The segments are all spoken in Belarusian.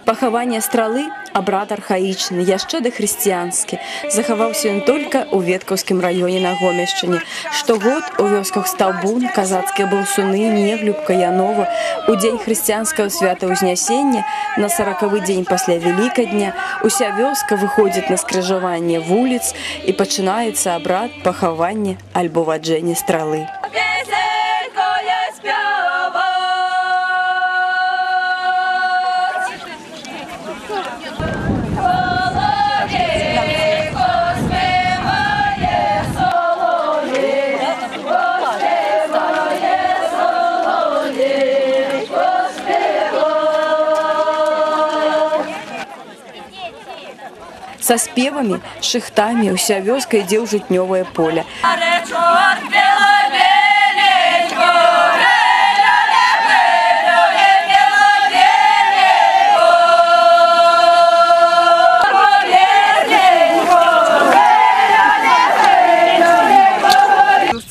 Пахаванне стралы абрад архаічны, яшчэ дахрысціянскі. Захаваўся ён толькі ў Веткаўскім раёне на Гомельшчыне. Штогод у вёсках Стаўбун, Казацкія Балсуны, Неглюбка, Янова у дзень хрысціянскага свята Ўзнясення, на 40-й дзень пасля Велікадня, уся вёска выходзіць на скрыжаванне вуліц і пачынаецца абрад пахавання альбо ваджэння стралы. Со спевами, шыхтамі ўся вёска ідзе ў жытнёвае поле.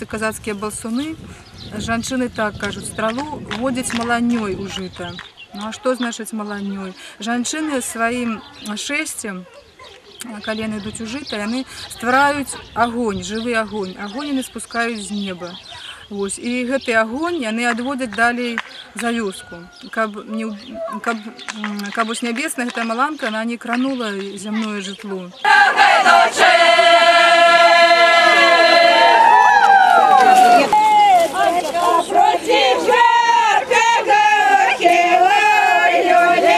Казацкія балсуны, жанчыны так кажуць, стралу водзяць маланёй у жыта. Ну а што значыць маланёй? Жанчыны сваім шэсцем, калі яны ідуць у жыта, яны ствараюць агонь, жывы агонь. Агонь яны спускаюць з неба. Вось. І гэты агонь яны адводзяць далей за вёску. Каб вось нябесная гэтая маланка, она не кранула зямное жытло.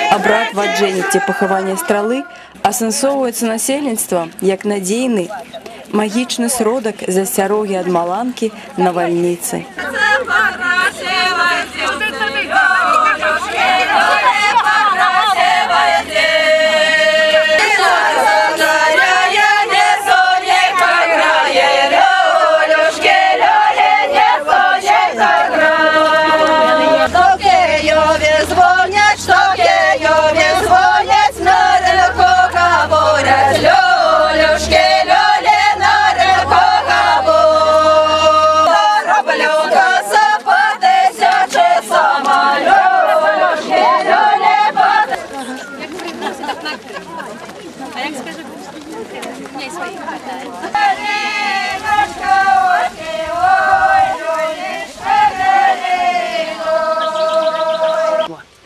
Абрад ваджэння ці пахавання стралы асэнсоўваецца насельніцтвам як надзейны магічны сродак засцярогі ад маланкі навальніцы.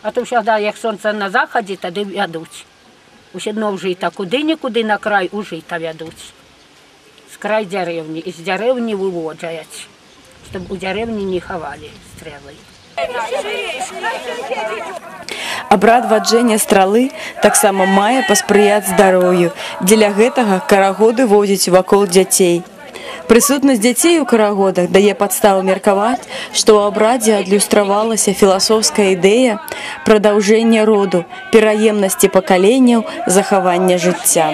А то всегда, як сонце на заході, тоді вядуть. Усе дно жита, куди-нікуди на край у жита вядуть. З край деревні, і з деревні виводжають, щоб у деревні не ховали стріли. Абрад ваджэння стралы таксама мае паспрыяць здароўю. Дзеля гэтага карагоды водзяць вакол дзяцей. Прысутнасць дзяцей у карагодах дае падставу меркаваць, што ў абрадзе адлюстравалася філасофская ідэя прадаўжэння роду, пераемнасці пакаленняў, захавання жыцця.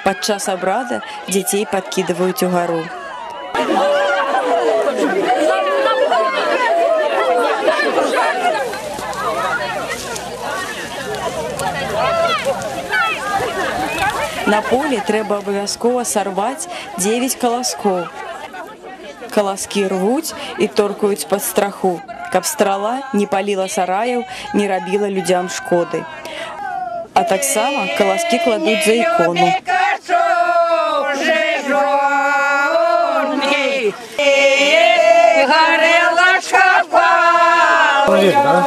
Падчас абрада дзяцей падкідваюць угару. На полі трэба абавязкова сарваць 9 каласкоў. Каласкі рвуць і торкаюць пад страху, каб страла не паліла сараяў, не рабіла людзям шкоды. А таксама каласкі кладуць за ікону. Горелочка человек, да?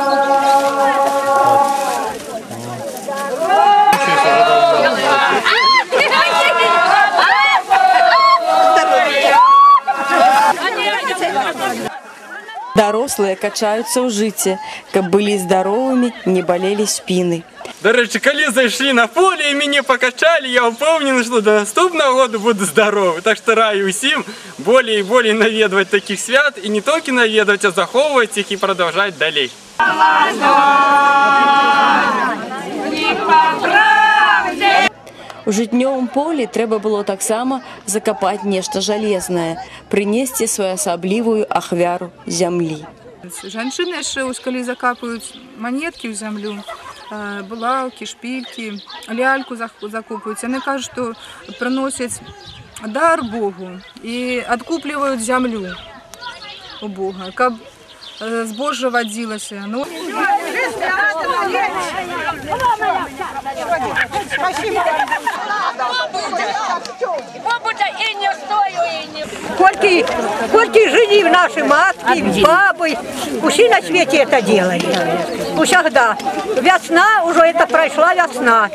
Дарослыя качаюцца ў жыце, каб былі здаровымі, не балелі спіны. До речі, коли зайшли на поле і мене покачали, я впевнений, що до наступного року буду здоровий. Так що раю усім більше і більше навідувати таких свят, і не тільки навідувати, а заховувати їх і продовжувати далі. У жытнёвым полі трэба было таксама закапаць нешта жалезнае, прынесці своеасаблівую ахвяру зямлі. Жанчыны яшчэ калі закапаюць манеткі ў зямлю, булаўкі, шпількі, ляльку закопаюць. Яны кажуць, што прыносяць дар Богу і адкупліваюць зямлю у Бога, каб збожжа вадзілася. Сколько жили наши матки, бабы, все на свете это делали. Всегда. Весна, уже это прошла весна.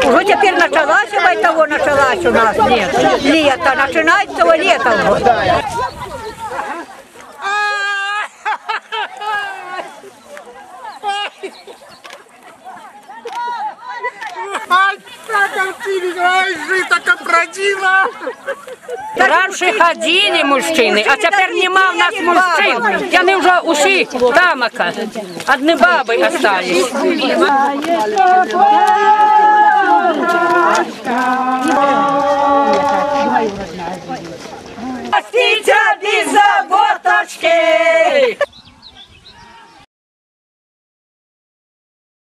Уже теперь началась у нас лето. Начинается лето уже. Раньше ходили мужчины, а теперь нема у нас мужчин. Яны уже ушли тамака. Одни бабы остались. Простите!